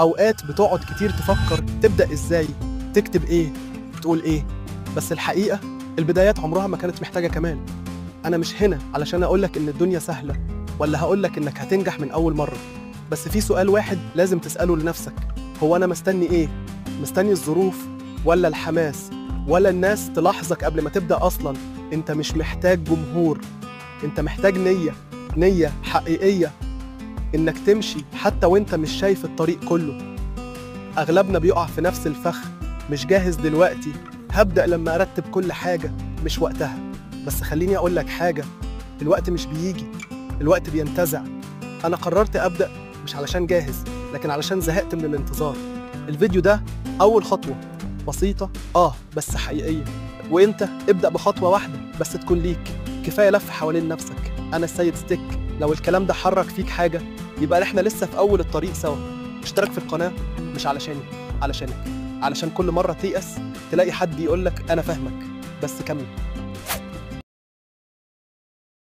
أوقات بتقعد كتير تفكر تبدأ إزاي، تكتب إيه، تقول إيه. بس الحقيقة البدايات عمرها ما كانت محتاجة كمال. أنا مش هنا علشان أقولك إن الدنيا سهلة ولا هقولك إنك هتنجح من أول مرة. بس في سؤال واحد لازم تسأله لنفسك: هو أنا مستني إيه؟ مستني الظروف ولا الحماس ولا الناس تلاحظك قبل ما تبدأ أصلا؟ أنت مش محتاج جمهور، أنت محتاج نية حقيقية إنك تمشي حتى وإنت مش شايف الطريق كله. أغلبنا بيقع في نفس الفخ: مش جاهز دلوقتي، هبدأ لما أرتب كل حاجة، مش وقتها. بس خليني أقول لك حاجة: الوقت مش بيجي، الوقت بينتزع. أنا قررت أبدأ مش علشان جاهز، لكن علشان زهقت من الانتظار. الفيديو ده أول خطوة بسيطة بس حقيقية، وإنت ابدأ بخطوة واحدة بس تكون ليك. كفاية لف حوالين نفسك. أنا السيد ستيك. لو الكلام ده حرك فيك حاجة يبقى إحنا لسه في أول الطريق سوا. اشترك في القناة مش علشاني، علشانك، علشان كل مرة تيأس تلاقي حد يقولك أنا فاهمك، بس كمل.